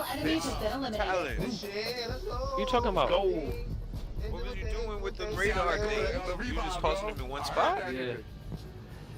All enemies have been eliminated. Talent. Shit, let's go. You talking about? Go. What was you doing with the radar thing? You just tossing them in one spot? Yeah.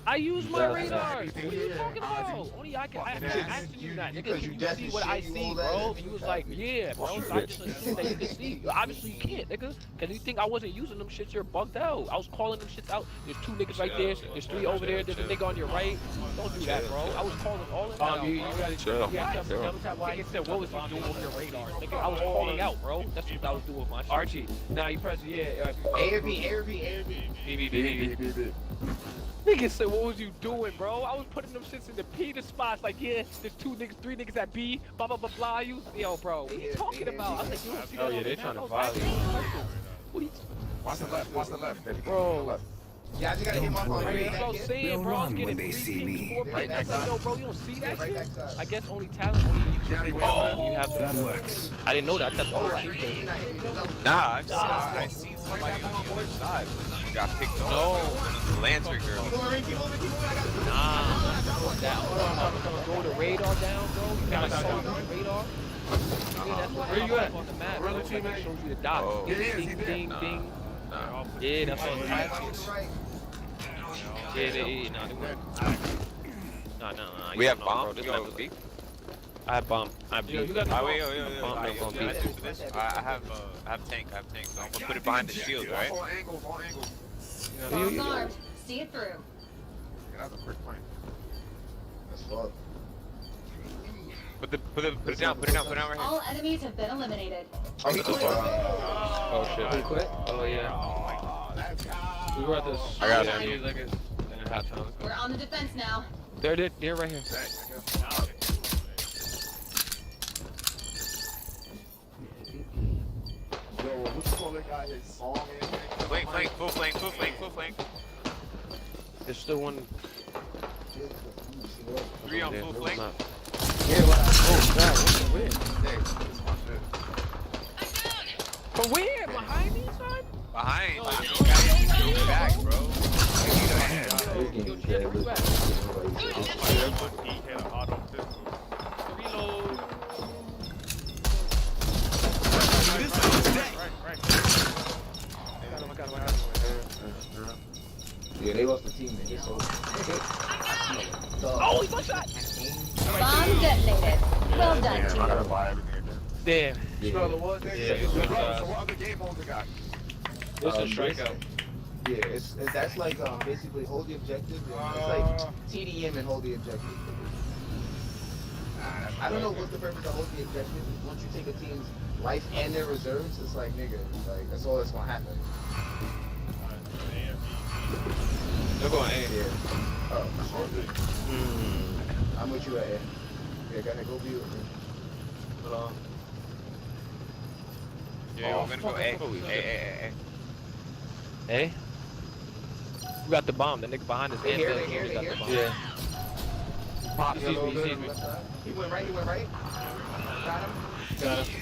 I use my radar. What are you talking about? Only I can. I asking you that, nigga. You see what I see, bro? And you was like, yeah, bro. So I just assumed that you can see. Obviously you can't, nigga. Cause you think I wasn't using them shits, you're bugged out. I was calling them shits out. There's 2 niggas right there. There's 3 over there. There's a nigga on your right. Don't do that, bro. I was calling all of them. You gotta chill. Why you said what was you doing with your radar, nigga? I was calling out, bro. That's what I was doing with my shit. Archie. Now you press yeah. A or B, A or B, A or B. B. Nigga said, what was you doing, bro? I was putting them shits in the Peter spots, like, yeah, there's 2 niggas, 3 niggas at B, blah, blah, blah, blah, you, yo, bro, what are you talking about? I was like, you don't see that. Oh, yeah, they trying to violate. What are you Watch the left. bro? Yeah, I just gotta hit my phone. Right, that's what I'm saying, bro. I'm getting when they 3 see pings, me. 4 pings. That's like, yo, bro, you don't see that Right shit? backside. I guess only talent, you have That to. works. I didn't know that. That's the whole team. Nah, I seen somebody on the other side when you got picked off. No. One of the Lancer girls. Nah. That go the radar down, bro. You gotta slow the radar. Yeah, that's what Where you at? on the map. Where Bro. the team at? Shows you the dot. Oh. Ding, ding, ding. Yeah, that's on the map. Yeah, nah, they weren't. Nah. We have bro. bomb. This Yo, map is B. I have bomb. I have Yo, B. you got the Oh, wait, yo. Bomb, Alright, bomb, can I B. do for this? I have tank. So I'm gonna put it behind the shield, right? Fall angle. Bombs armed. See it through. That's a quick point. That's fuck. Put it down right here. All enemies have been eliminated. Oh, he quit. Oh shit. He quit? Oh yeah. We were at this. I got yeah, it. like a half time. We're on the defense now. They're right here. Yo, what you call that guy? His song is. Full flank. There's still one. 3 on full flank. Oh god, what's the win? Hey, this is my shit. From where? Behind me, son? Behind. Go back, bro. Yo, Jed, where you at? Reload. I got him. Yeah, they lost the team, nigga, so. Oh, he one shot! Bomb detonated. Well done, I gotta team. buy everything. Damn. You know the one thing? Yeah. So what other game modes it got? It's a strikeout. Yeah, that's like basically hold the objective. It's like TDM and hold the objective. I don't know what the purpose of hold the objective is. Once you take a team's life and their reserves, it's like nigga, like that's all that's gonna happen. They're going A. Yeah. Oh, I'm with you at A. Yeah, gotta go be with me. Yeah, we're gonna go A. Hey? We got the bomb. The nigga behind us. They here, and they here, got they the here. bomb. Yeah. Pop He sees me, he sees me. He went right. Got him. Got him.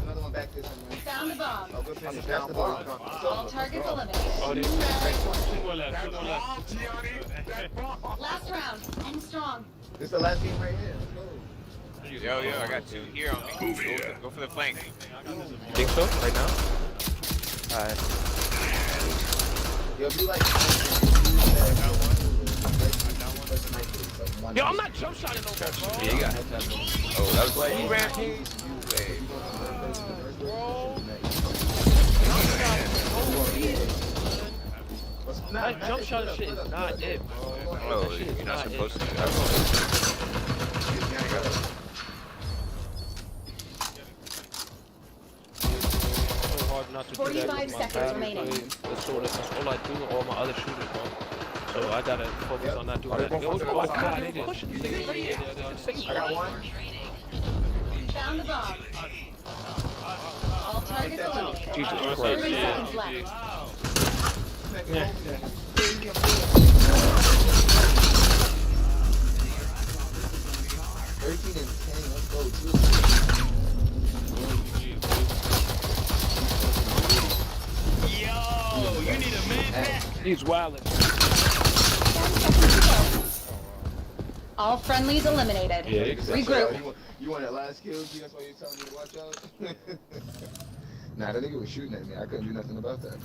Another one back this way. Found the bomb. Oh, good finish. That's the bomb. All targets eliminated. Oh, two more left. Last round. End strong. This is the last game right here. Let's go. Yo, I got 2 here on me. Go for the flank. Think so? Right now? Alright. Yo, if you like. Yo, I'm not jump shotting no more, bro. Yeah, you got headshot. Oh, that was like you rampage. That jump shot shit is not it, bro. Oh, That shit is you're not it. supposed to do that. It's so hard not to do that 45 with my seconds bad remaining. play. That's all I do with all my other shooters, bro. So I gotta focus on not doing that. Yo, oh god, they pushing these niggas right here. I got one. Found the bomb. All targets eliminated. Jesus Christ. 30 Yeah. seconds left. Yeah. 13 and 10. Let's go. Yo, you need a man pack. He's wildin'. 10 seconds to go. All friendlies eliminated. Yeah, exactly. Regroup. You want that last kill? See, that's why you're telling me to watch out? Nah, that nigga was shooting at me. I couldn't do nothing about that.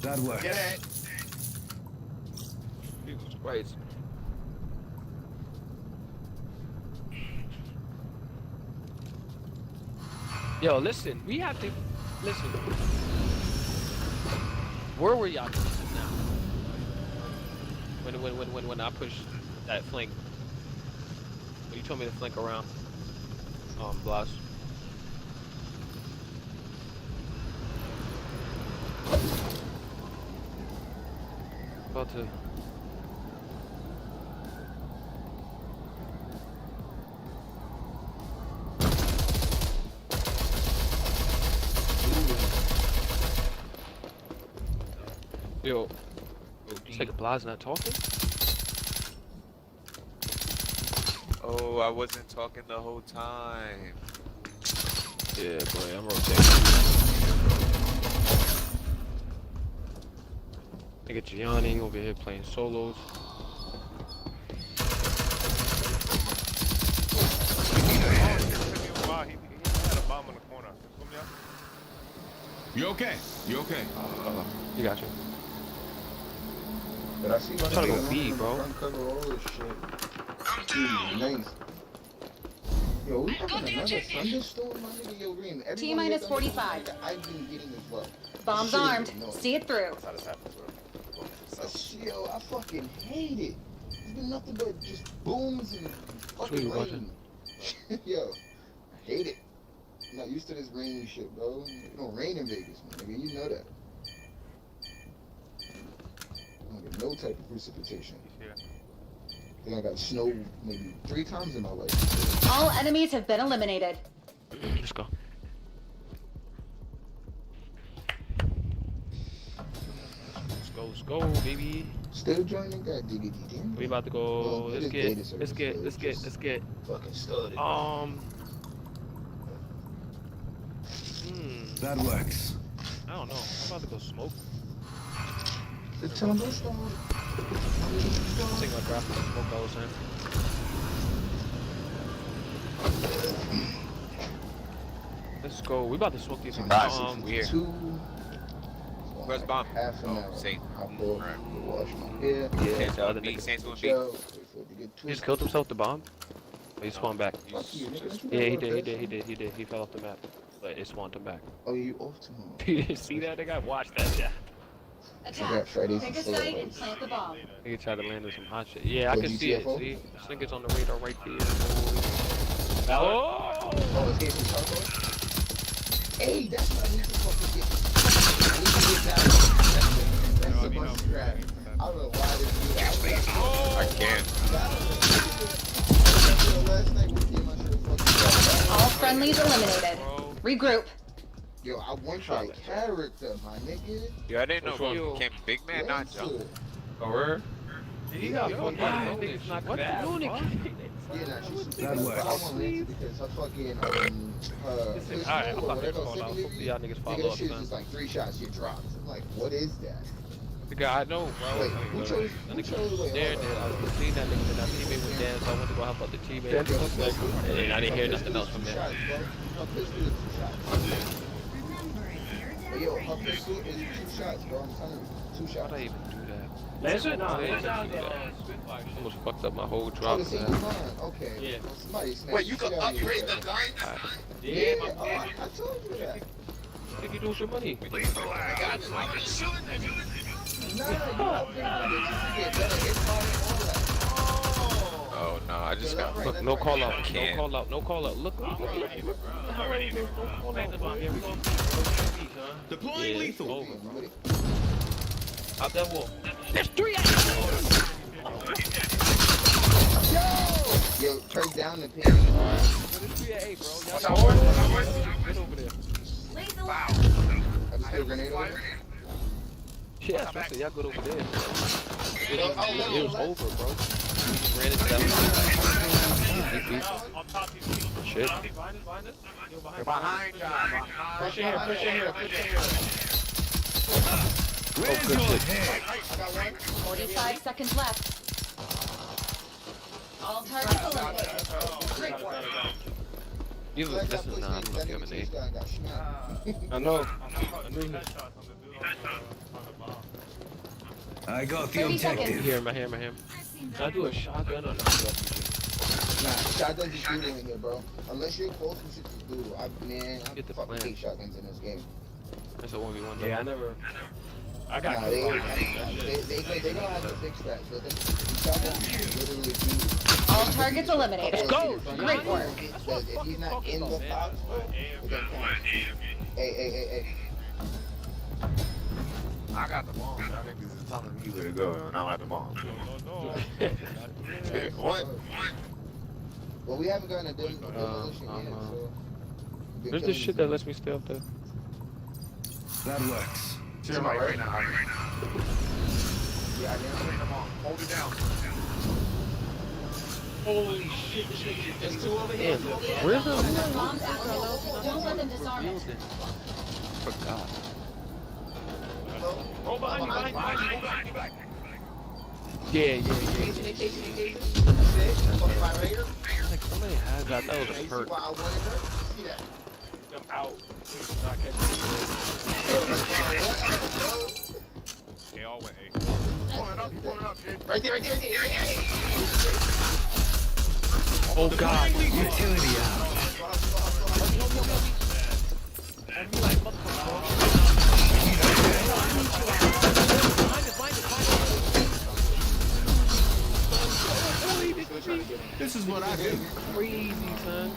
That works. Get it. Jesus Christ. Yo, listen, we have to listen. Where were y'all now? When I pushed that flank. When you told me to flank around. Blas. About to. Yo, just like a Blas not talking? Oh, I wasn't talking the whole time. Yeah, boy, I'm rotating. Nigga Gianni over here playing solos. He had a bomb in the corner. You okay? You okay? You got you. But I see my Trying to go nigga B, on bro. front cover all this shit. Dude, nice. Yo, we having another thunderstorm, my nigga. Yo, Reem, everyone T-minus gets 45. that I've been getting as well. Bombs Shit is armed. annoying. See it through. That's how this happens, bro. Yo, I fucking hate it. It's been nothing but just booms and fucking you rain. Yo, I hate it. I'm not used to this rainy shit, bro. It don't rain in Vegas, man. Nigga, you know that. I don't get no type of precipitation. I think I got snow maybe 3 times in my life. All enemies have been eliminated. Let's go. Let's go, baby. Still joining that diggity damn. We about to go. Well, it Let's is get. data service, Let's get. so Let's it's get. just Let's get. Fucking started. That works. I don't know. I'm about to go smoke. The tumble started. Take my drop and smoke all the time. Let's go. We about to smoke these. Weird. 2. Where's bomb? Half an Oh, hour. Saint. Hop off, Right. wash my hair. Saints other on B. niggas. Saints on B. Chill, wait for it to get He just killed himself the bomb. Or he spawned back. Fuck you, nigga. Yeah, he did. He fell off the map, but it spawned him back. Oh, you off tomorrow? You didn't see that? Nigga, watch that. Yeah. I got Attack. Freddy's Pick a and site and Slowpoke. plant the bomb. Nigga tried to land on some hot shit. Yeah, I Oh, can see it. GTFO? See, this nigga's on the radar right there. Oh! Oh, it's getting charcoal? Hey, that's what I need to fucking get. I need to get that. That's a must grab. I don't know why they do that. I can't. Last night with him, I should have fucking All friendlies eliminated. Bro. Regroup. Yo, I want your character, my nigga. Yo, I didn't know Which one? you became big man, not Yes, jump. sir. Oh, where? He got fucking Niggas not what bad. the Yeah, nah, she's super That good, works. but I want Lance because her fucking, Listen, pistol alright, I'm or about to whatever, call out. secondary, Hopefully y'all niggas nigga, follow that up, shit is son. just like 3 shots, you dropped. I'm like, what is that? Nigga, I know, bro. Wait, who chose- That who nigga chose- was wait, there, hold and on. I was seeing that nigga, and that teammate was dead, so I went to go help out the teammate. Yo, And I didn't hear her nothing pistol else is from 2 there. shots, bro. Her pistol is 2 shots. But yo, her pistol is 2 shots, bro. I'm telling you, 2 shots. Why'd I even do that? Listen, I no, didn't it's out do that. Spitfire. Almost fucked up my whole Oh, drop. the same Man. line. Okay. Yeah. Well, somebody snatched Wait, you the can shit out of you, upgrade bro. the gun? Yeah, my oh, I told you that. What you do with your money? I got you. I've been shooting at you. Nah, you upgrade it. You can get better hit power and all that. Oh no, I just got. Look, no call out, no Can't. call out, no call out. Look. I'm ready, bro. I'm ready, bro. Yeah, we gonna beat, huh? Deploying Yeah, lethal. over, You bro. with it? Out that wall. There's 3 Yo, turn down the pin. There's 3 at 8, bro. Y'all Watch out, boys. Watch out, boys. get over there. Lethal. I just threw a grenade over. Yeah, that's what I said. Y'all good over there. It Oh, was over, bro. We just ran into that. On top of you. Shit. Behind us. Yo, You're behind us. behind, John. Push in here, push in here, push in here. Where's good your shit. head? I got one. 45 seconds left. All targets eliminated. Great work. You look, this is not, I'm not giving it. I know. I got the 30 seconds. objective. Here, my hand. Can I do a shotgun or not? Nah, shotguns is doodle in here, bro. Unless you're close, you should just doodle. I Get the fucking plan. hate shotguns in this game. That's a 1v1 though. Yeah, I never. I got Nah, they gonna have to fix that. So then, shotguns literally do. All targets eliminated. Let's go. Great work. If he's not in the box, bro, it doesn't count. Hey. I got the bomb. I think this is telling me where to go, and I like the bomb. What? Well, we haven't gotten a demolition yet, so. There's this shit that lets me stay up there. That works. To my right now. Yeah, I Bring didn't. them on. Hold it down. Holy shit! There's two over here. Where's the Bombs activated. Don't let them disarm it. Forgot. Oh, behind you. Yeah. Like, Like somebody has that. That was a perk. why I wanted her. See that? I'm out. Not They all went A. Pulling up, kid. Right there. Oh god. Utility out. This is what I do. Crazy, son.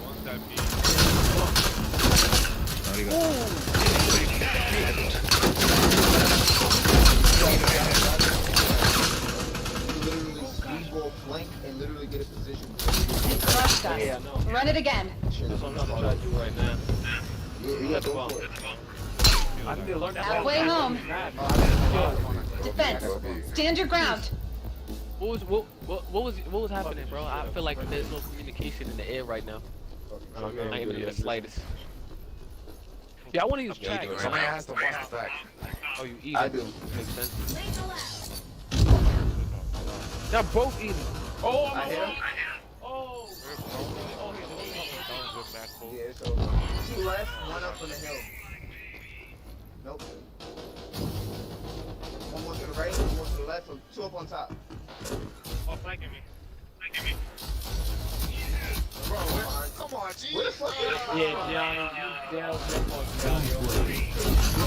Literally squeeze ball flank and literally get a position. Crushed us. Run it again. That's what I'm gonna try to do right now. You got to go for it. I need to learn that. Halfway home. Defense. Stand your ground. What was happening, bro? I feel like there's no communication in the air right now. I ain't even the slightest. Yeah, I want to use track. Somebody has to watch the back. Oh, you eat I it. do. Makes sense. Y'all both eating. Oh, I hit him. Oh. Yeah, so 2 left, 1 up on the hill. Nope. 1 more to the right, 1 more to the left, so 2 up on top. Oh, flanking me. Bro, come on, G. Where the fuck is Yeah, Gianna.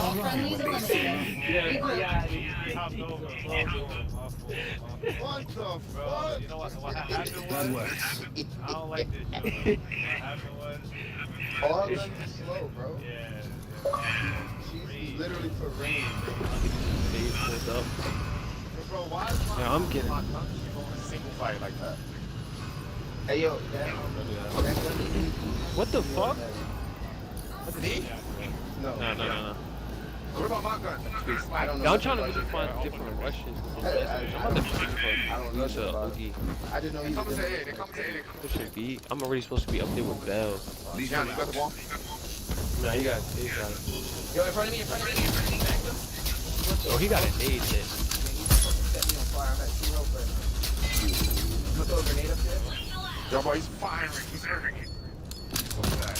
All friendlies eliminated. What the fuck? You know what happened That was? works. I don't like this shit. What happened was? All guns are slow, bro. Yeah. She's literally for rain. They pulled up. Bro, why is my Yeah, I'm getting. my country going to single fight like that? Hey, yo, that's What the fuck? Me? No. No. What about my gun? I don't know. Yeah, I'm trying to really find different Russians. I'm about to shoot I don't know. for Russia, Oogie. I just know They he's come to a A. They come to A. What should be? I'm already supposed to be up there with Bell. These John, you got the ball? Nah, you got it. Yo, in front of me. Oh, he got an aid hit. Set me on fire. I'm at 2 health right now. You throw a grenade up there? Yo, boy, he's firing. He's hurting. What's that?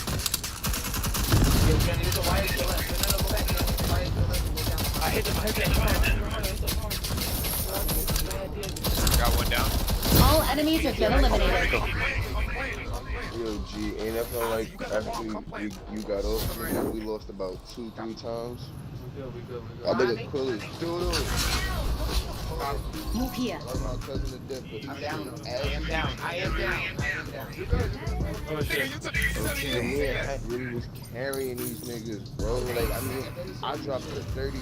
Yo, Johnny, there's a wire to the left. No, go back. No, wire to the left and go down. I hit him. Got one down. All enemies have been eliminated. Yo, G, ain't that felt like after you got off, we lost about 2-3 times? We good. I think it's cool. Dude, Move here. I love my cousin to death, but I'm down. I am down. okay, me and Hank really was carrying these niggas, bro. Like, I mean, I dropped the 33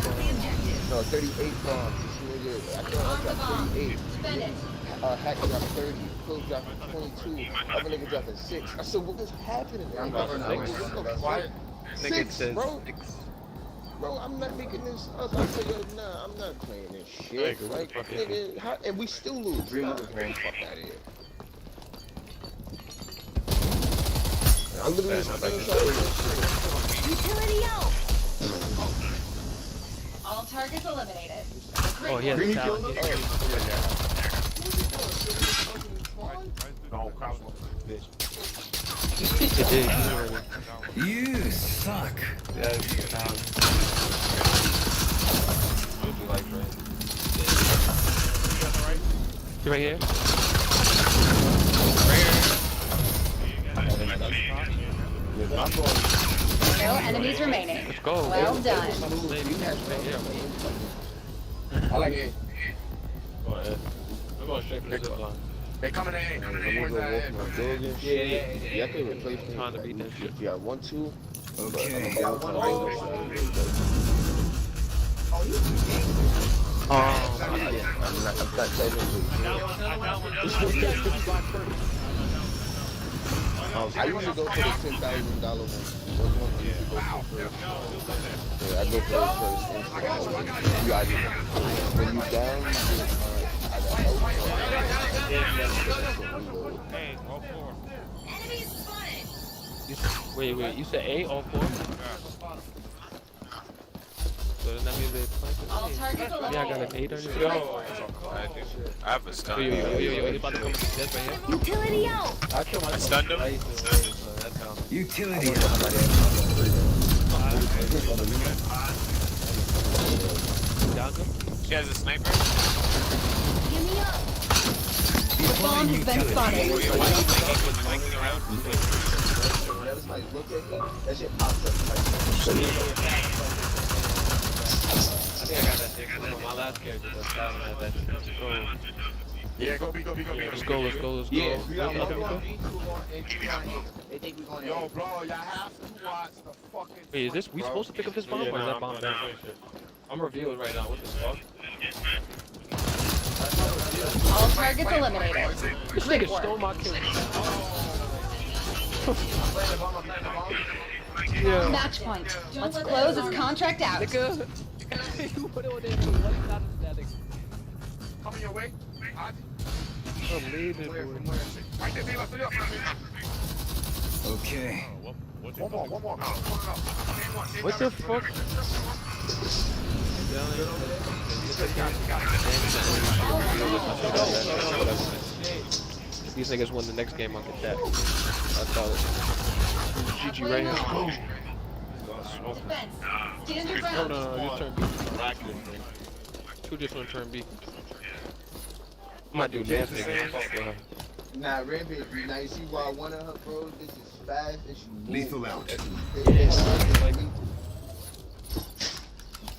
bombs. No, 38 bombs. This nigga, I thought I dropped 38. Defend it. Hack dropped 30. Phil dropped 22. Other nigga dropped 6. I said, what is happening? I'm What covering the that fuck? one. Nigga 6, says bro. 6. Bro, I'm not making this up. I said, yo, nah, I'm not playing this shit. Like, nigga, and we still lose. Fuck out of here. I'm literally screenshotting this shit. Utility out. All targets eliminated. Oh, he has a talent. Oh. No, crossbow. Bitch. It did. You suck. Yeah, you like right. You right here? No enemies remaining. Let's go. Well done. I like it. Go ahead. We're going straight for the zip line. They coming in. Let me go walk my dog and shit. Yeah, I can replace me. Time to beat that shit. You got 1, 2. Okay. I'm not technically. I usually go for the $10,000 one. Those ones I usually go for first. Yeah, I go for those first. You got it. When you down, you get either Hey, all four. Wait, you said 8 all 4? So then that means they planted. All targets Yeah, I got an 8 on your Yo, I have a stun. Yo, he's about to come to death right here. Utility out. I killed I myself. stunned him. Utility out. Down him. She has a sniper. Give me up. The bomb has been spotted. Oh, yeah, why are you flanking around? that shit pops up. I think I got that thing. My last character that's down at that shit. Yeah, go B, go B, go B. Let's go. Yeah, we got Let's one go. on B, 2 on A, 3 on A. They think we going Yo, bro, y'all have to watch the fucking. Wait, is this we supposed to pick up this bomb or is that bomb down? I'm revealed right now. What the fuck? All targets eliminated. This nigga stole my kill. Yeah. Match point. Let's close this contract out. Nigga. You put it on there. What is that? Coming your way. I'm leaving. Right there, left it up. Okay. One more. What the fuck? These niggas won the next game on the chat. I thought it. GG right here. Defense. Stand your No, ground. just turn B. Two just on turn B. I might do dance nigga. Nah, Rampage, now you see why one of her bros, this is fast and she moves. Lethal out.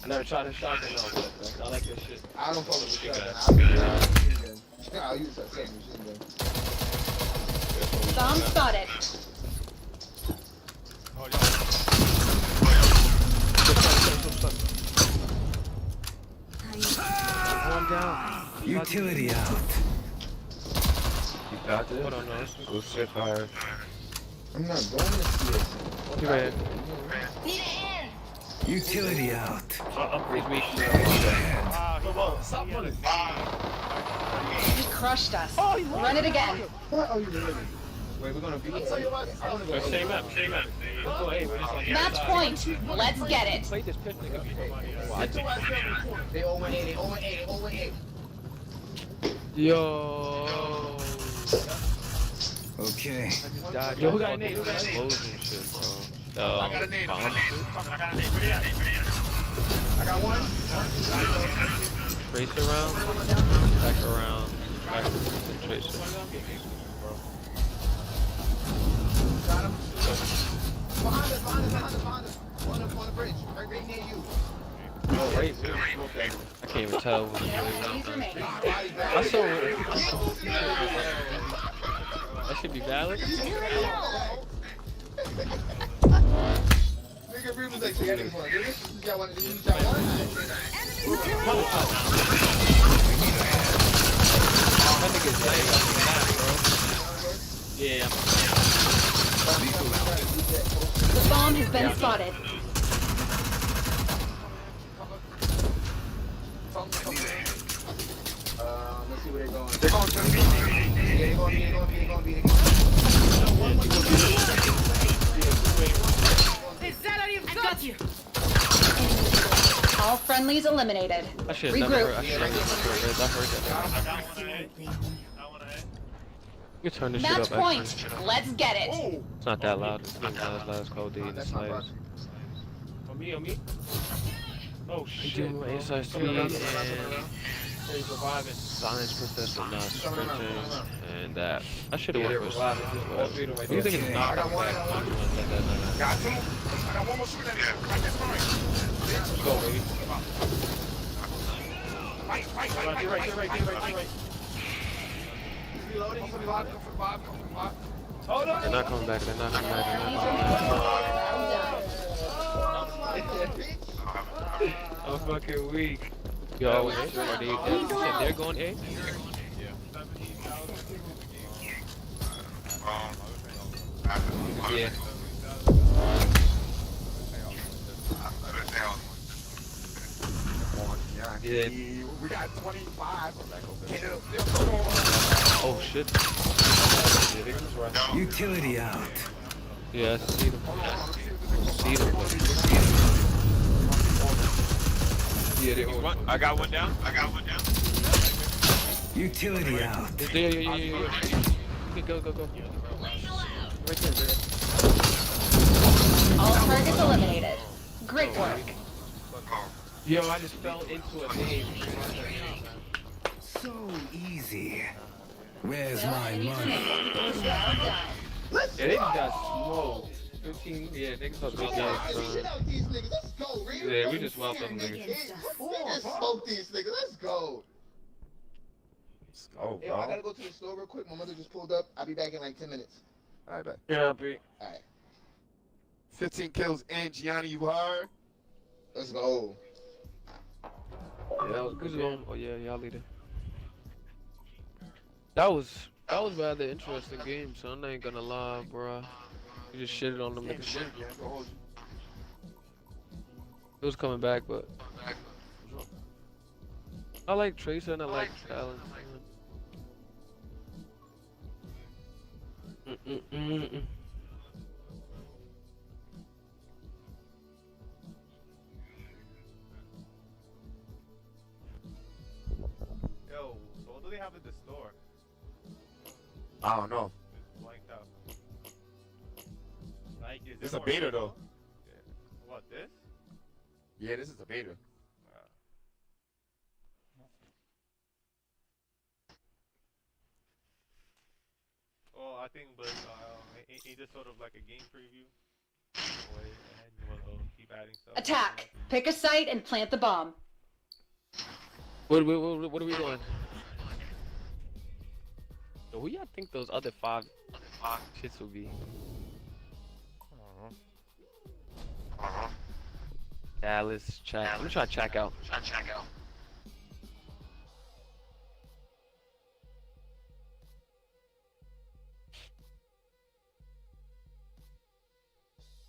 I never tried a shotgun though, but I like this shit. I don't fuck with shotgun. I'll use that second machine gun. Bomb spotted. Calm down. Utility out. You got this? Hold on, no. Go sit fire. I'm not going to see it. You right Need a hand. Utility out. He's weak. He crushed us. Run it again. What are you doing? Wait, we're gonna be. I'll tell you what. I wanna go. Same map. Let's go A. We're just like Match point. Let's get it. play this pitch nigga. They all went A. They all went A. They all went A. Yo. Okay. Yo, who got a nade? Who got a nade? Explosion shit, bro. I got a nade. Bomb shit. I got one. Trace around. Back around. Back to tracer. Got him. Behind us. On the bridge. Right near you. Right. I can't even tell. No enemies remaining. I saw it. That should be valid. Nigga, Reed was like, "Say this one, nigga. You got one. You got one." That nigga's lame. Yeah. The bomb has been spotted. Let's see where they're going. They're going to the B. Yeah, they're going to be. I got you. All friendlies eliminated. I should have never Regroup. heard. I should have never heard that. I got one A. I want A. You turn this shit Match up. point. Actually. Let's get it. Oh, It's not that loud. It's not as loud as Code D and the that's my Slayers. On me, on me. Oh You shit. do Bro. inside Coming speed around, and So he's reviving. science professor not Coming around, sprinting coming around. and that. I should have Yeah, went they're for reviving. something. All three of them right Do you think there. it's not I got coming one, back? I got one. Got two. I got one more shooter. Right this way. Let's go, baby. Right. Right, get right. Reloading. Come for the vibe. Hold on. They're not coming back. They're not coming back. They're not coming back. I'm fucking weak. Yo, they're going A? Yeah. Yeah. We got 25. Oh shit. Utility out. Yeah, I see them. See them. Yeah, they One. I got one down. Utility out. Yeah. Okay, go. Right there, man. All targets eliminated. Great work. Yo, I just fell into a name. So easy. Where's my money? Well done. Yeah, they just got smoked. 15, yeah, niggas supposed to be Shit dead, out these niggas. Let's go, Reed. Yeah, we just welcome niggas. We just smoked these niggas. Let's go. Oh, Yo, I gotta go to the store real quick. My mother just pulled up. I'll be back in like 10 minutes. Alright, bet. Yeah, B. Alright, 15 kills and Gianni, you heard? let's go. Yeah, that was Who's good. going? Oh yeah, y'all leader. That was rather interesting game, son. I ain't gonna lie, bro. You just shitted on them niggas. It was coming back, but I like Tracer and I like Talon. Yo, so what do they have at the store? I don't know. It's blanked out. Like, is It's there a more beta info? though. Yeah. What, this? Yeah, this is a beta. Well, I think, but ain't this sort of like a game preview? Wait, and we'll keep adding stuff. Attack. Pick a site and plant the bomb. What are we doing? Yo, who y'all think those other five shits will be? Dallas, check. I'm gonna try to check out.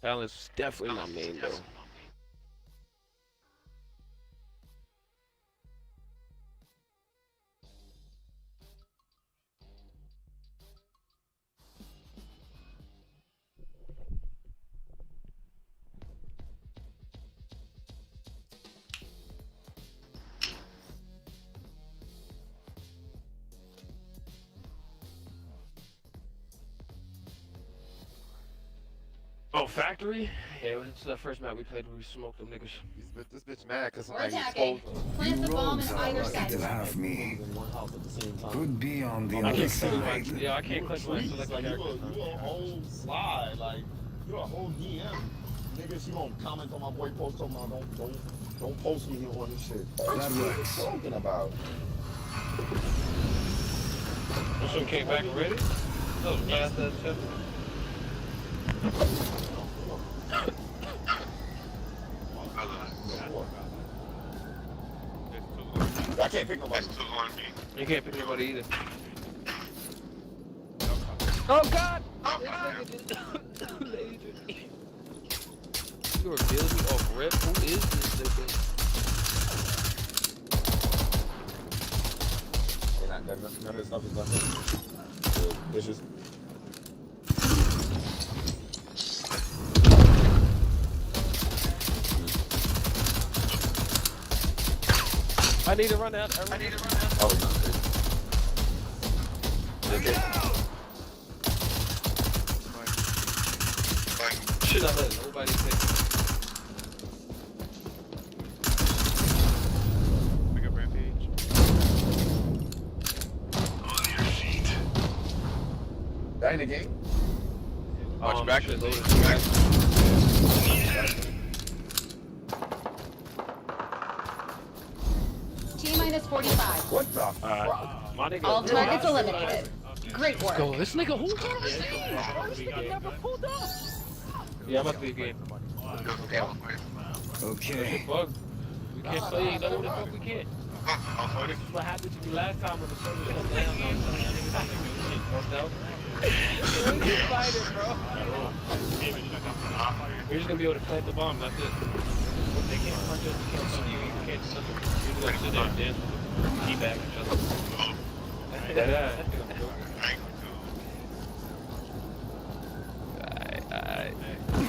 Dallas is definitely my main though. Oh, Factory? Yeah, it's the first map we played where we smoked them niggas. This bitch mad because We're somebody attacking. exposed. Plant You the bomb rogues in are either lucky side. to have me. Could be on the I other can't click my, side. yeah, I can't click my select my character. You a whole slide, like you a whole DM. Niggas, you gonna comment on my boy post talking about don't post me on this shit. That What you works. talking about? This one came back already? Oh, fast as shit. I can't pick nobody. You can't pick anybody either. Oh god! You revealed me off rip? Who is this nigga? None of this stuff is done. It's just. I need to run out. Oh, no. should not let nobody take Pick up Rampage. That in the game? Watch back. shit loaded. T-minus 45. What the fuck? My nigga. All targets eliminated. Great work. Go, this nigga, who's on the scene? This nigga never pulled up. Yeah, I must be a game. Okay. Fuck. We can't play, no, what the fuck we can't. This is what happened to me last time when the server shut down. We get fighting, bro. We're just gonna be able to plant the bomb, that's it. If they can't punch us, we can't punch you, you can't do nothing. You're just gonna sit there and dance with them. Teabag each other.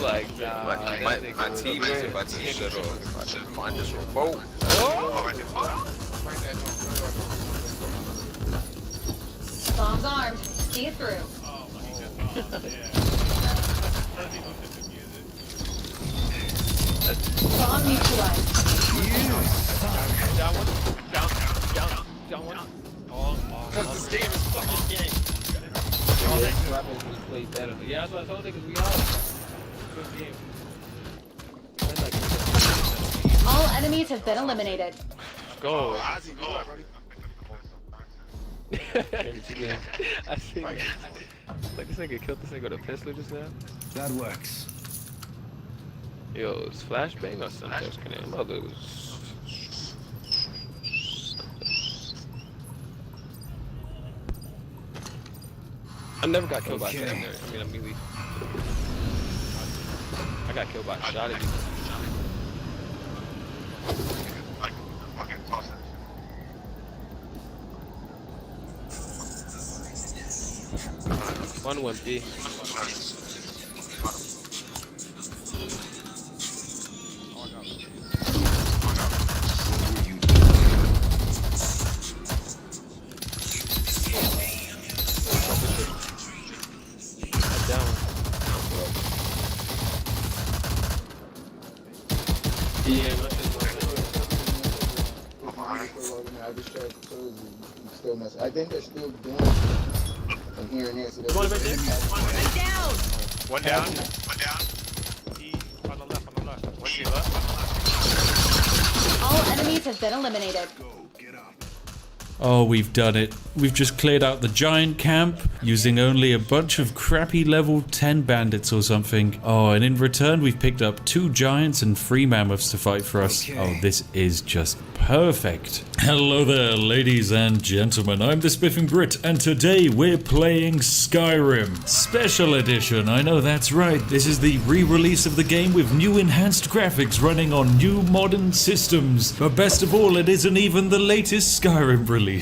Like, my team is about to shut off. I should find this remote. Bombs armed. See it through. Bomb neutralized. Down one. Down one. Because this game is fucking game. All that weapons we play better. Yeah, that's what I told niggas we all. Good game. All enemies have been eliminated. Go. Ozzy, go up, buddy. I see. Like this nigga killed this nigga with a pistol just now. That works. Yo, it's flashbang or something? Mother was. I never got killed by a secondary. I mean, a melee. I got killed by a shot at you. One went B. I think they're still doing it from here and there. So One right there. Down. One down. He on the left. One to left. All enemies have been eliminated. Oh, we've done it. We've just cleared out the giant camp using only a bunch of crappy level 10 bandits or something. Oh, and in return we've picked up 2 giants and 3 mammoths to fight for us. Oh, this is just perfect. Hello there, ladies and gentlemen. I'm the Spiffing Brit, and today we're playing Skyrim Special Edition. I know that's right. This is the re-release of the game with new enhanced graphics running on new modern systems. But best of all, it isn't even the latest Skyrim release.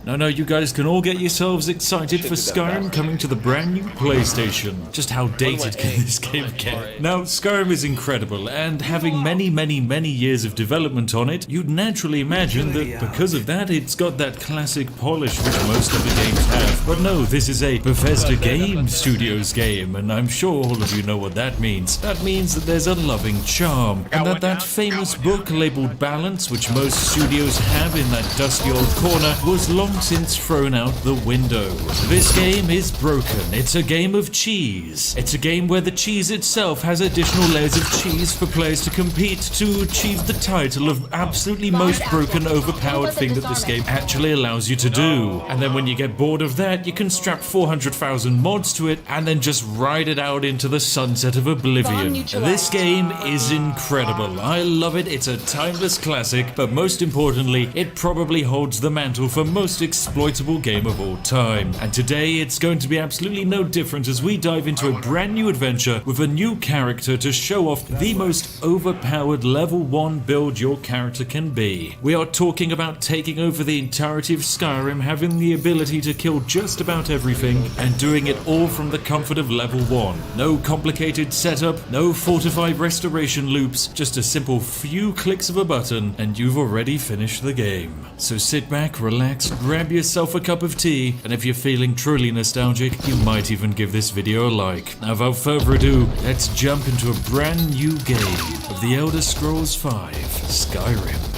No, you guys can all get yourselves excited for Skyrim coming to the brand new PlayStation. Just how dated can this game get? Now, Skyrim is incredible, and having many years of development on it, you'd naturally imagine that because of that, it's got that classic polish which most other games have. But no, this is a Bethesda Game Studios game, and I'm sure all of you know what that means. That means that there's a loving charm, and that famous book labeled Balance, which most studios have in that dusty old corner, was long since thrown out the window. This game is broken. It's a game of cheese. It's a game where the cheese itself has additional layers of cheese for players to compete to achieve the title of absolutely most broken, overpowered thing that this game actually allows you to do. And then when you get bored of that, you can strap 400,000 mods to it and then just ride it out into the sunset of oblivion. This game is incredible. I love it. It's a timeless classic, but most importantly, it probably holds the mantle for most exploitable game of all time. And today it's going to be absolutely no different as we dive into a brand new adventure with a new character to show off the most overpowered level 1 build your character can be. We are talking about taking over the entirety of Skyrim, having the ability to kill just about everything, and doing it all from the comfort of level 1. No complicated setup, no fortified restoration loops, just a simple few clicks of a button and you've already finished the game. So sit back, relax, relax, grab yourself a cup of tea, and if you're feeling truly nostalgic, you might even give this video a like. Now without further ado, let's jump into a brand new game of The Elder Scrolls V, Skyrim.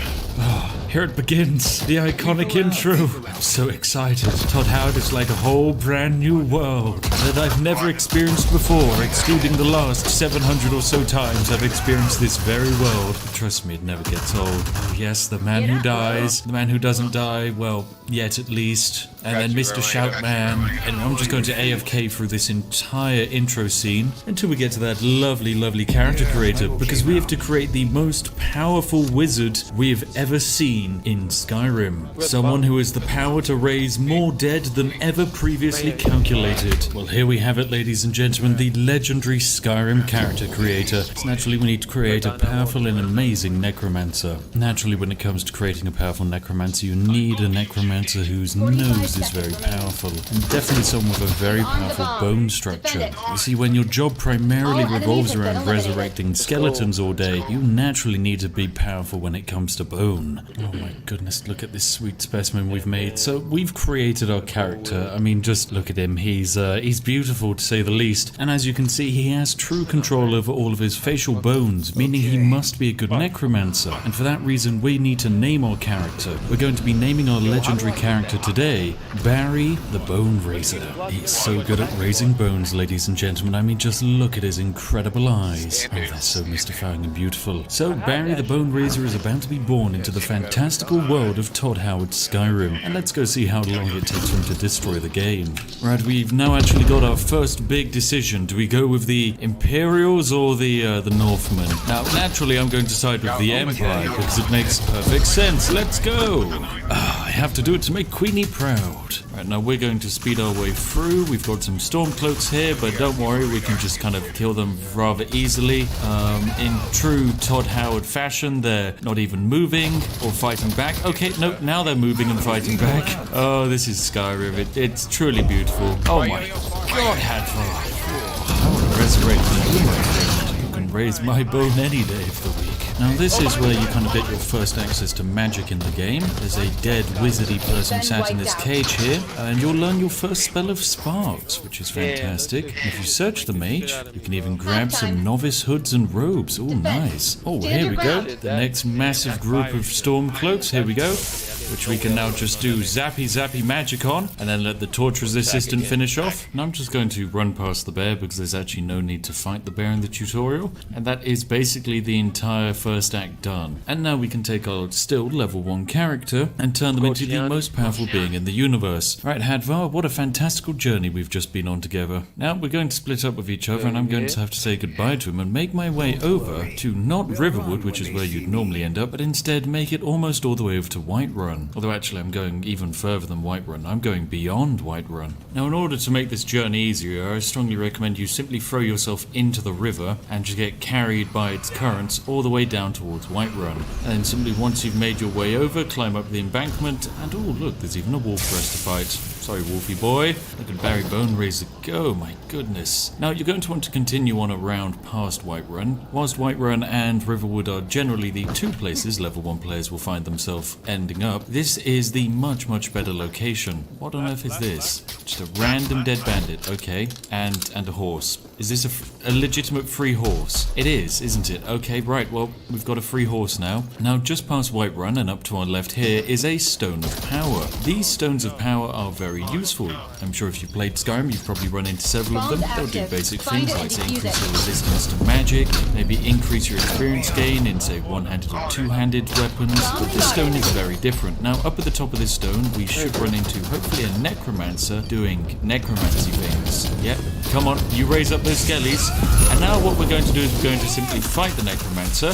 Here it begins, the iconic intro. I'm so excited. Todd Howard is like a whole brand new world that I've never experienced before, excluding the last 700 or so times I've experienced this very world. Trust me, it never gets old. Oh yes, the man who dies, the man who doesn't die, well, yet at least. And then Mr. Shoutman, and I'm just going to AFK through this entire intro scene until we get to that lovely, lovely character creator, because we have to create the most powerful wizard we have ever seen in Skyrim. Someone who has the power to raise more dead than ever previously calculated. Well, here we have it, ladies and gentlemen, the legendary Skyrim character creator. So naturally we need to create a powerful and amazing necromancer. Naturally, when it comes to creating a powerful necromancer, you need a necromancer whose nose is very powerful, and definitely someone with a very powerful bone structure. You see, when your job primarily revolves around resurrecting skeletons all day, you naturally need to be powerful when it comes to bone. Oh my goodness, look at this sweet specimen we've made. So we've created our character. I mean, just look at him. He's beautiful to say the least, and as you can see, he has true control over all of his facial bones, meaning he must be a good necromancer, and for that reason we need to name our character. We're going to be naming our legendary character today Barry the Bone Raiser. He is so good at raising bones, ladies and gentlemen. I mean, just look at his incredible eyes. Oh, they're so mystifying and beautiful. So Barry the Bone Raiser is about to be born into the fantastical world of Todd Howard's Skyrim, and let's go see how long it takes for him to destroy the game. Right, we've now actually got our first big decision. Do we go with the Imperials or the Northmen? Now, naturally, I'm going to side with the Empire because it makes perfect sense. Let's go! I have to do it to make Queenie proud. Right, now we're going to speed our way through. We've got some Stormcloaks here, but don't worry, we can just kind of kill them rather easily. In true Todd Howard fashion, they're not even moving or fighting back. Okay, no, now they're moving and fighting back. Oh, this is Skyrim. It's truly beautiful. Oh my god, Hadvar. I want to resurrect you, my friend. You can raise my bone any day of the week. Now this is where you kind of get your first access to magic in the game. There's a dead wizardy person sat in this cage here, and you'll learn your first spell of Sparks, which is fantastic. And if you search the mage, you can even grab some novice hoods and robes. Oh, nice. Oh, here we go. The next massive group of Stormcloaks. Here we go. Which we can now just do zappy magic on, and then let the torturer's assistant finish off. And I'm just going to run past the bear because there's actually no need to fight the bear in the tutorial. And that is basically the entire first act done. And now we can take our still level 1 character and turn them into the most powerful being in the universe. Right, Hadvar, what a fantastical journey we've just been on together. Now we're going to split up with each other, and I'm going to have to say goodbye to him and make my way over to not Riverwood, which is where you'd normally end up, but instead make it almost all the way over to Whiterun. Although actually I'm going even further than Whiterun. I'm going beyond Whiterun. Now in order to make this journey easier, I strongly recommend you simply throw yourself into the river and just get carried by its currents all the way down towards Whiterun. And then simply once you've made your way over, climb up the embankment, and oh look, there's even a wolf for us to fight. Sorry, Wolfie boy. Look at Barry Bone Raiser go, my goodness. Now, you're going to want to continue on around past Whiterun. Whilst Whiterun and Riverwood are generally the two places level 1 players will find themselves ending up, this is the much better location. What on earth is this? Just a random dead bandit, okay. And a horse. Is this a legitimate free horse? It is, isn't it? Okay, right, well, we've got a free horse now. Now, just past Whiterun and up to our left here is a Stone of Power. These Stones of Power are very useful. I'm sure if you played Skyrim, you've probably run into several of them. They'll do basic things like, say, increase your resistance to magic, maybe increase your experience gain in, say, one-handed or two-handed weapons. But this stone is very different. Now, up at the top of this stone, we should run into, hopefully, a necromancer doing necromancy things. Yep, come on, you raise up those skellies. And now what we're going to do is we're going to simply fight the necromancer,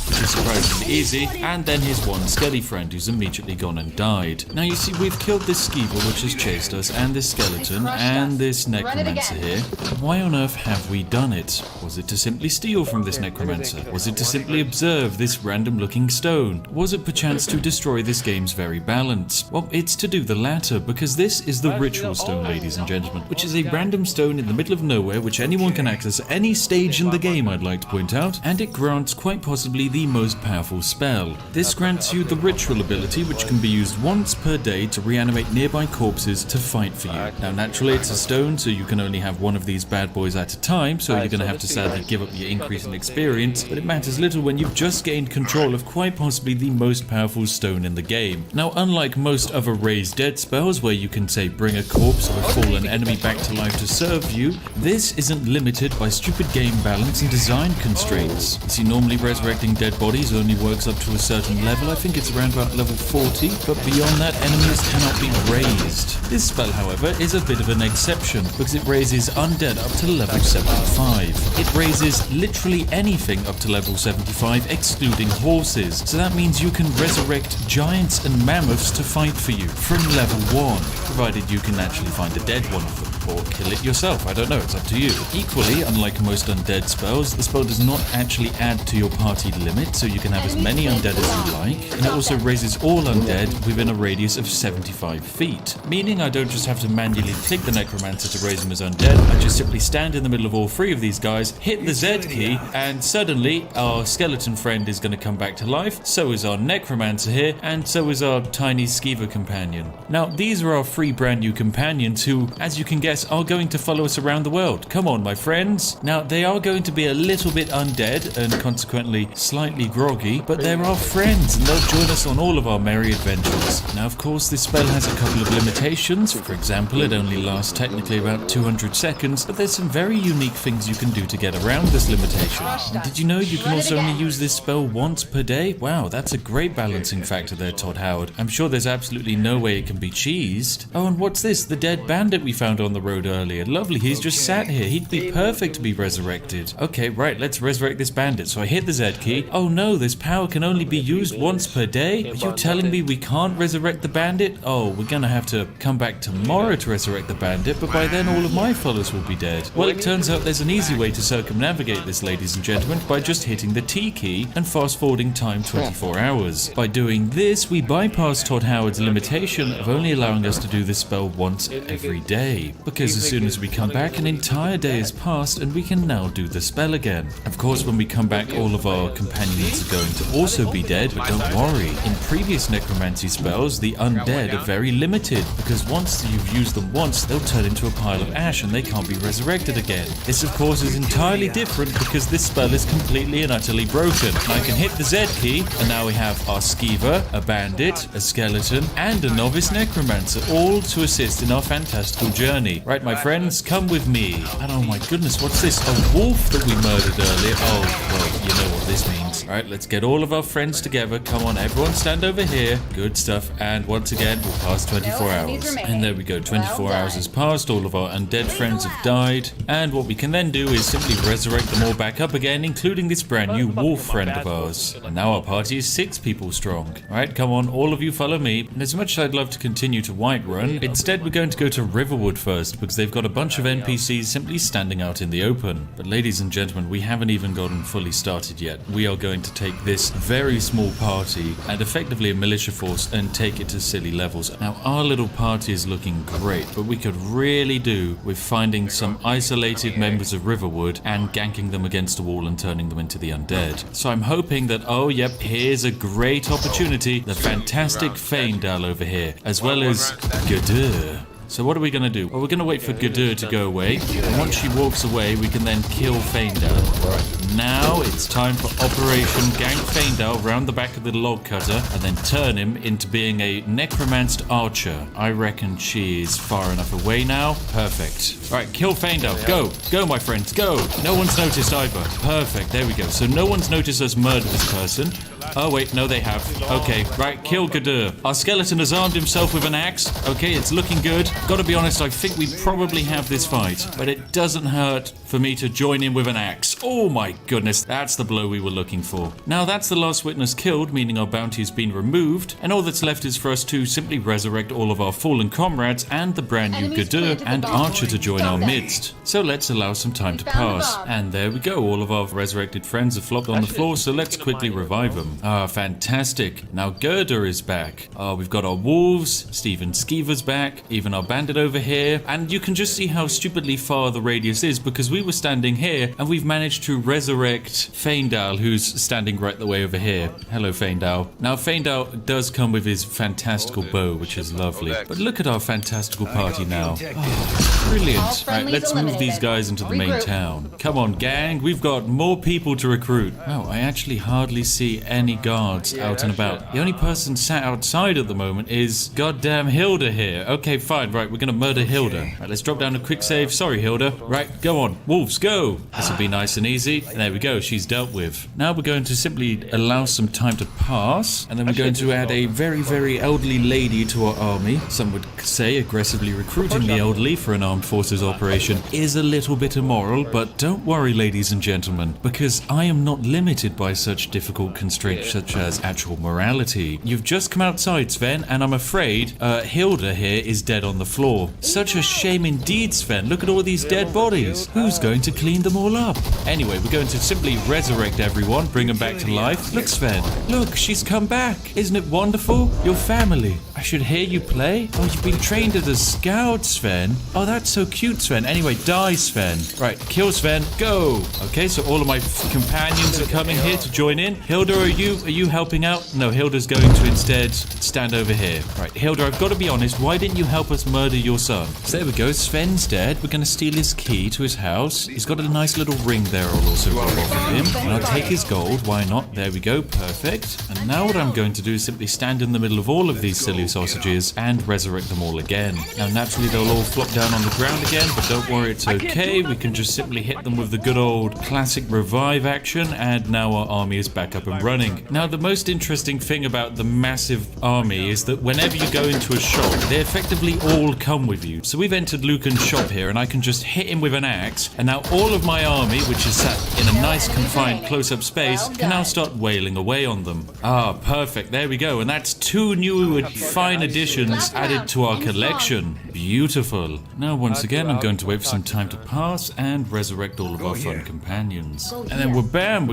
which is surprisingly easy, and then his one skelly friend who's immediately gone and died. Now you see, we've killed this skeevel which has chased us, and this skeleton, and this necromancer here. Why on earth have we done it? Was it to simply steal from this necromancer? Was it to simply observe this random looking stone? Was it perchance to destroy this game's very balance? Well, it's to do the latter, because this is the ritual stone, ladies and gentlemen, which is a random stone in the middle of nowhere which anyone can access at any stage in the game, I'd like to point out, and it grants quite possibly the the most powerful spell. This grants you the ritual ability, which can be used once per day to reanimate nearby corpses to fight for you. Now naturally it's a stone, so you can only have one of these bad boys at a time, so you're going to have to sadly give up your increase in experience, but it matters little when you've just gained control of quite possibly the most powerful stone in the game. Now unlike most other raise dead spells where you can say bring a corpse or a fallen enemy back to life to serve you, this isn't limited by stupid game balance and design constraints. You see, normally resurrecting dead bodies only works up to a certain level, I think it's around about level 40, but beyond that enemies cannot be raised. This spell however is a bit of an exception because it raises undead up to level 75. It raises literally anything up to level 75 excluding horses, so that means you can resurrect giants and mammoths to fight for you from level 1, provided you can actually find a dead one of them. Or kill it yourself, I don't know, it's up to you. Equally, unlike most undead spells, the spell does not actually add to your party limit, so you can have as many undead as you like, and it also raises all undead within a radius of 75 feet. Meaning I don't just have to manually click the necromancer to raise them as undead, I just simply stand in the middle of all three of these guys, hit the Z key, and suddenly our skeleton friend is going to come back to life, so is our necromancer here, and so is our tiny skeever companion. Now, these are our three brand new companions who, as you can guess, are going to follow us around the world. Come on, my friends. Now, they are going to be a little bit undead and consequently slightly groggy, but they're our friends and they'll join us on all of our merry adventures. Now, of course, this spell has a couple of limitations. For example, it only lasts technically about 200 seconds, but there's some very unique things you can do to get around this limitation. And did you know you can also only use this spell once per day? Wow, that's a great balancing factor there, Todd Howard. I'm sure there's absolutely no way it can be cheesed. Oh, and what's this? The dead bandit we found on the road earlier. Lovely, he's just sat here. He'd be perfect to be resurrected. Okay, right, let's resurrect this bandit. So I hit the Z key. Oh no, this power can only be used once per day? Are you telling me we can't resurrect the bandit? Oh, we're gonna have to come back tomorrow to resurrect the bandit, but by then all of my followers will be dead. Well, it turns out there's an easy way to circumnavigate this, ladies and gentlemen, by just hitting the T key and fast forwarding time 24 hours. By doing this, we bypass Todd Howard's limitation of only allowing us to do this spell once every day, because as soon as we come back, an entire day has passed and we can now do the spell again. Of course, when we come back, all of our companions are going to also be dead, but don't worry. In previous necromancy spells, the undead are very limited, because once you've used them once, they'll turn into a pile of ash and they can't be resurrected again. This, of course, is entirely different because this spell is completely and utterly broken. I can hit the Z key, and now we have our skeever, a bandit, a skeleton, and a novice necromancer, all to assist in our fantastical journey. Right, my friends, come with me. And oh my goodness, what's this? A wolf that we murdered earlier. Oh, well, you know what this means. Alright, let's get all of our friends together. Come on, everyone stand over here. Good stuff. And once again, we'll pass 24 hours. And there we go, 24 hours has passed. All of our undead friends have died. And what we can then do is simply resurrect them all back up again, including this brand new wolf friend of ours. And now our party is 6 people strong. Alright, come on, all of you follow me. And as much as I'd love to continue to Whiterun, instead we're going to go to Riverwood first, because they've got a bunch of NPCs simply standing out in the open. But ladies and gentlemen, we haven't even gotten fully started yet. We are going to take this very small party and effectively a militia force and take it to silly levels. Now, our little party is looking great, but we could really do with finding some isolated members of Riverwood and ganking them against a wall and turning them into the undead. So I'm hoping that, oh yep, here's a great opportunity. The fantastic Faendal over here, as well as G'dur. So what are we going to do? Well, we're going to wait for G'dur to go away, and once she walks away, we can then kill Faendal. Right, now it's time for Operation Gank Faendal round the back of the log cutter, and then turn him into being a necromanced archer. I reckon she is far enough away now. Perfect. Alright, kill Faendal. Go! Go, my friends, go! No one's noticed either. Perfect, there we go. So no one's noticed us murder this person. Oh wait, no they have. Okay, right, kill G'dur. Our skeleton has armed himself with an axe. Okay, it's looking good. Gotta be honest, I think we probably have this fight, but it doesn't hurt for me to join in with an axe. Oh my goodness, that's the blow we were looking for. Now that's the last witness killed, meaning our bounty has been removed, and all that's left is for us to simply resurrect all of our fallen comrades and the brand new G'dur and Archer to join our midst. So let's allow some time to pass. And there we go, all of our resurrected friends have flopped on the floor, so let's quickly revive them. Ah, fantastic. Now Gerda is back. We've got our wolves, Steven Skeever's back, even our bandit over here. And you can just see how stupidly far the radius is because we were standing here and we've managed to resurrect Feindal, who's standing right the way over here. Hello, Feindal. Now, Feindal does come with his fantastical bow, which is lovely. But look at our fantastical party now. Oh, brilliant. Right, let's move these guys into the main town. Come on, gang. We've got more people to recruit. Oh, I actually hardly see any guards out and about. The only person sat outside at the moment is goddamn Hilda here. Okay, fine. Right, we're gonna murder Hilda. Right, let's drop down a quick save. Sorry, Hilda. Right, go on. Wolves, go. This will be nice and easy. And there we go. She's dealt with. Now we're going to simply allow some time to pass, and then we're going to add a very, very elderly lady to our army. Some would say aggressively recruiting the elderly for an armed forces operation is a little bit immoral, but don't worry, ladies and gentlemen, because I am not limited by such difficult constraints such as actual morality. You've just come outside, Sven, and I'm afraid Hilda here is dead on the floor. Such a shame indeed, Sven. Look at all these dead bodies. Who's going to clean them all up? Anyway, we're going to simply resurrect everyone, bring them back to life. Look, Sven. Look, she's come back. Isn't it wonderful? Your family. I should hear you play. Oh, you've been trained as a scout, Sven. Oh, that's so cute, Sven. Anyway, die, Sven. Right, kill Sven. Go. Okay, so all of my companions are coming here to join in. Hilda, are you helping out? No, Hilda's going to instead stand over here. Right, Hilda, I've got to be honest. Why didn't you help us murder your son? So there we go. Sven's dead. We're going to steal his key to his house. He's got a nice little ring there. I'll also rob off of him. And I'll take his gold. Why not? There we go. Perfect. And now what I'm going to do is simply stand in the middle of all of these silly sausages and resurrect them all again. Now, naturally, they'll all flop down on the ground again, but don't worry, it's okay. We can just simply hit them with the good old classic revive action, and now our army is back up and running. Now, the most interesting thing about the massive army is that whenever you go into a shop, they effectively all come with you. So we've entered Lucan's shop here, and I can just hit him with an axe, and now all of my army, which is sat in a nice confined close-up space, can now start wailing away on them. Ah, perfect. There we go. And that's 2 new fine additions added to our collection. Beautiful. Now, once again, I'm going to wait for some time to pass and resurrect all of our fun companions. And then we're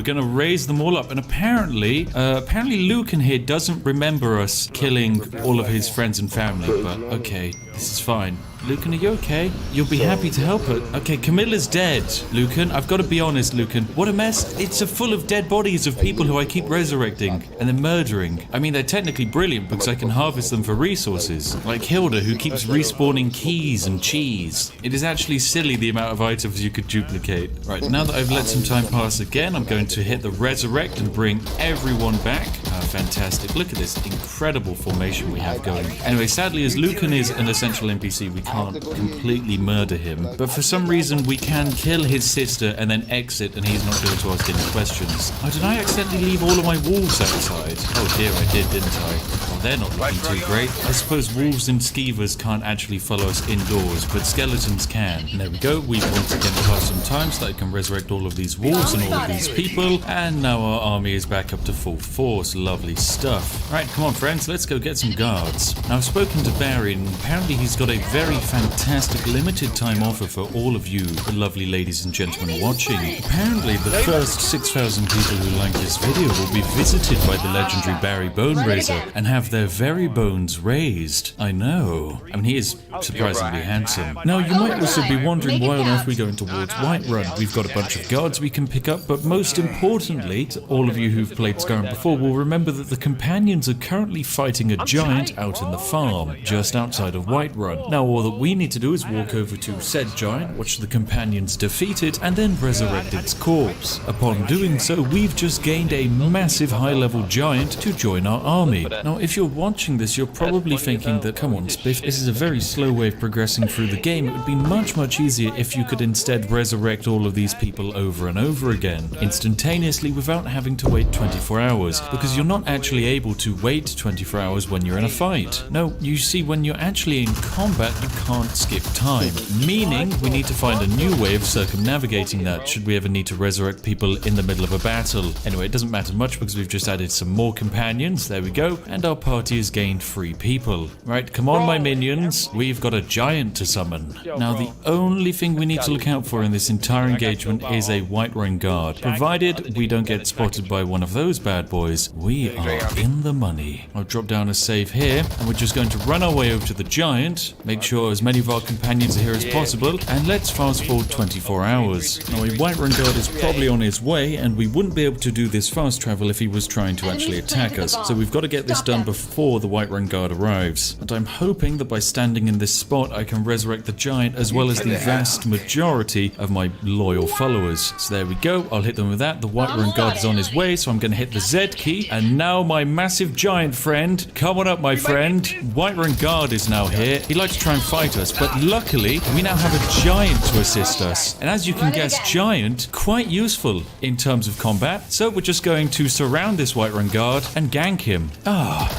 going to raise them all up. And apparently Lucan here doesn't remember us killing all of his friends and family. But okay, this is fine. Lucan, are you okay? You'll be happy to help her. Okay, Camilla's dead. Lucan, I've got to be honest, Lucan. What a mess. It's full of dead bodies of people who I keep resurrecting and then murdering. I mean, they're technically brilliant because I can harvest them for resources. Like Hilda, who keeps respawning keys and cheese. It is actually silly the amount of items you could duplicate. Right, now that I've let some time pass again, I'm going to hit the resurrect and bring everyone back. Fantastic. Look at this incredible formation we have going. Anyway, sadly, as Lucan is an essential NPC, we can't completely murder him. But for some reason, we can kill his sister and then exit, and he's not going to ask any questions. Oh, did I accidentally leave all of my wolves outside? Oh dear, I did, didn't I? Well, they're not looking too great. I suppose wolves and skeevers can't actually follow us indoors, but skeletons can. And there we go. We've once again passed some time so that I can resurrect all of these wolves and all of these people. And now our army is back up to full force. Lovely stuff. Alright, come on, friends. Let's go get some guards. Now, I've spoken to Barry, and apparently he's got a very fantastic limited time offer for all of you, the lovely ladies and gentlemen watching. Apparently, the first 6,000 people who like this video will be visited by the legendary Barry Bone Raiser and have their very bones raised. I know. I mean, he is surprisingly handsome. Now, you might also be wondering why on earth we're going towards Whiterun. We've got a bunch of guards we can pick up, but most importantly, to all of you who've played Skyrim before will remember that the companions are currently fighting a giant out in the farm, just outside of Whiterun. Now, all that we need to do is walk over to said giant, watch the companions defeat it, and then resurrect its corpse. Upon doing so, we've just gained a massive high-level giant to join our army. Now, if you're watching this, you're probably thinking that, come on, Spiff, this is a very slow way of progressing through the game. It would be much, much easier if you could instead resurrect all of these people over and over again, instantaneously without having to wait 24 hours, because you're not actually able to wait 24 hours when you're in a fight. No, you see, when you're actually in combat, you can't skip time, meaning we need to find a new way of circumnavigating that should we ever need to resurrect people in the middle of a battle. Anyway, it doesn't matter much because we've just added some more companions, there we go, and our party has gained 3 people. Right, come on my minions, we've got a giant to summon. Now the only thing we need to look out for in this entire engagement is a Whiterun guard. Provided we don't get spotted by one of those bad boys, we we are in the money. I'll drop down a save here, and we're just going to run our way over to the giant, make sure as many of our companions are here as possible, and let's fast forward 24 hours. Now, a Whiterun guard is probably on his way, and we wouldn't be able to do this fast travel if he was trying to actually attack us. So we've got to get this done before the Whiterun guard arrives. And I'm hoping that by standing in this spot, I can resurrect the giant as well as the vast majority of my loyal followers. So there we go. I'll hit them with that. The Whiterun guard is on his way, so I'm going to hit the Z key. And now my massive giant friend, come on up, my friend. Whiterun guard is now here. He'd like to try and fight us, but luckily we now have a giant to assist us. And as you can guess, giant, quite useful in terms of combat. So we're just going to surround this Whiterun guard and gank him.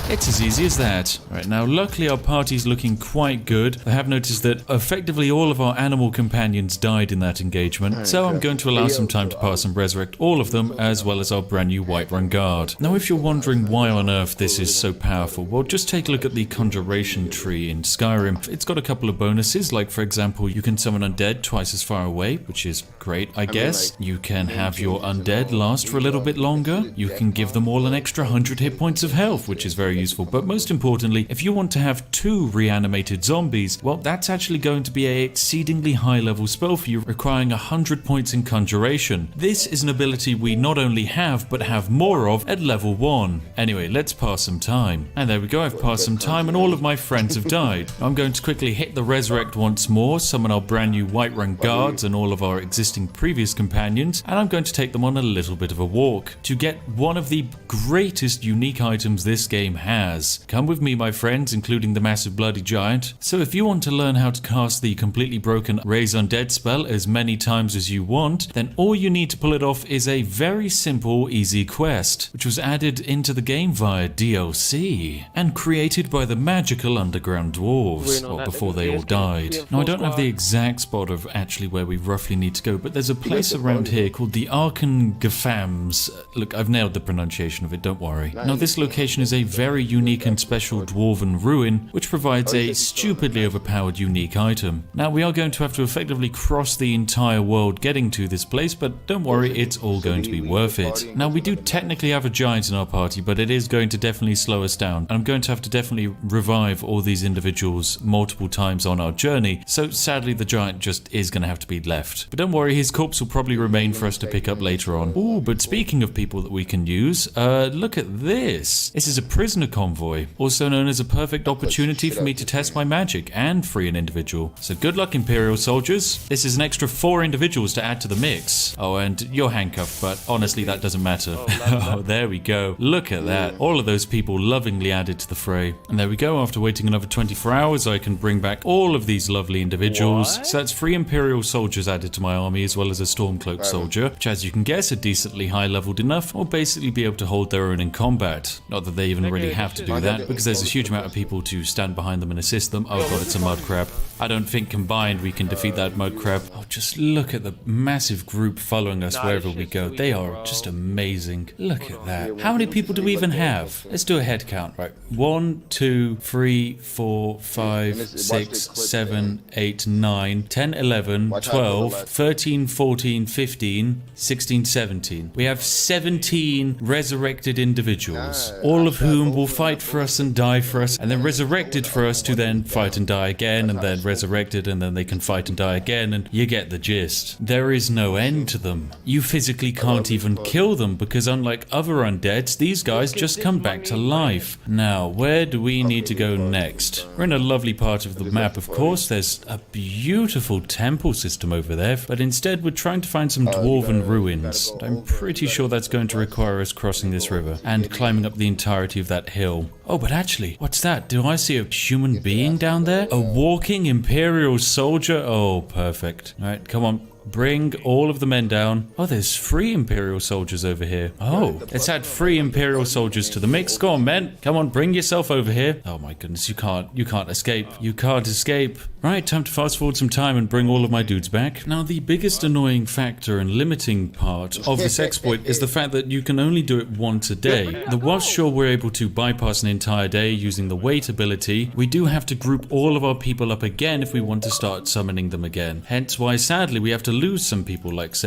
It's as easy as that. Right, now luckily our party's looking quite good. I have noticed that effectively all of our animal companions died in that engagement. So I'm going to allow some time to pass and resurrect all of them, as well as our brand new Whiterun guard. Now if you're wondering why on earth this is so powerful, well, just take a look at the conjuration tree in Skyrim. It's got a couple of bonuses, like for example, you can summon undead twice as far away, which is great, I guess. You can have your undead last for a little bit longer. You can give them all an extra 100 hit points of health, which is very useful. But most importantly, if you want to have 2 reanimated zombies, well, that's actually going to be an exceedingly high level spell for you, requiring 100 points in conjuration. This is an ability we not only have, but have more of at level 1. Anyway, let's pass some time. And there we go, I've passed some time and all of my friends have died. I'm going to quickly hit the resurrect once more, summon our brand new Whiterun guards and all of our existing previous companions, and I'm going to take them on a little bit of a walk to get one of the greatest unique items this game has. Come with me, my friends, including the massive bloody giant. So if you want to learn how to cast the completely broken Raise Undead spell as many times as you want, then all you need to pull it off is a very simple, easy quest, which was added into the game via DLC and created by the magical underground dwarves, well, before they all died. Now I don't have the exact spot of actually where we roughly need to go, but there's a place around here called the Arkangafams. Look, I've nailed the pronunciation of it, don't worry. Now this location is a very unique and special dwarven ruin, which provides a stupidly overpowered unique item. Now we are going to have to effectively cross the entire world getting to this place, but don't worry, it's all going to be worth it. Now we do technically have a giant in our party, but it is going to definitely slow us down. I'm going to have to definitely revive all these individuals multiple times on our journey, so sadly the giant just is going to have to be left. But don't worry, his corpse will probably remain for us to pick up later on. Ooh, but speaking of people that we can use, look at this. This is a prisoner convoy, also known as a perfect opportunity for me to test my magic and free an individual. So good luck, Imperial soldiers. This is an extra 4 individuals to add to the mix. Oh, and you're handcuffed, but honestly that doesn't matter. Oh, there we go. Look at that. All of those people lovingly added to the fray. And there we go. After waiting another 24 hours, I can bring back all of these lovely individuals. So that's 3 Imperial soldiers added to my army, as well as a Stormcloak soldier, which as you can guess are decently high leveled enough, or basically be able to hold their own in combat. Not that they even really have to do that, because there's a huge amount of people to stand behind them and assist them. Oh god, it's a mud crab. I don't think combined we can defeat that mud crab. Oh, just look at the massive group following us wherever we go. They are just amazing. Look at that. How many people do we even have? Let's do a head count. Right. 1, 2, 3, 4, 5, 6, 7, 8, 9, 10, 11, 12, 13, 14, 15, 16, 17. We have 17 resurrected individuals, all of whom will fight for us and die for us, and then resurrected for us to then fight and die again, and then resurrected, and then they can fight and die again, and you get the gist. There is no end to them. You physically can't even kill them, because unlike other undeads, these guys just come back to life. Now, where do we need to go next? We're in a lovely part of the map, of course. There's a beautiful temple system over there, but instead we're trying to find some dwarven ruins. I'm pretty sure that's going to require us crossing this river and climbing up the entirety of that hill. Oh, but actually, what's that? Do I see a human being down there? A walking Imperial soldier? Oh, perfect. All right, come on. Bring all of the men down. Oh, there's 3 Imperial soldiers over here. Oh, let's add 3 Imperial soldiers to the mix. Go on, men. Come on, bring yourself over here. Oh my goodness, you can't escape. You can't escape. Right, time to fast forward some time and bring all of my dudes back. Now, the biggest annoying factor and limiting part of this exploit is the fact that you can only do it once a day. Now, whilst sure we're able to bypass an entire day using the wait ability, we do have to group all of our people up again if we want to start summoning them again. Hence why, sadly, we have to lose some people, like say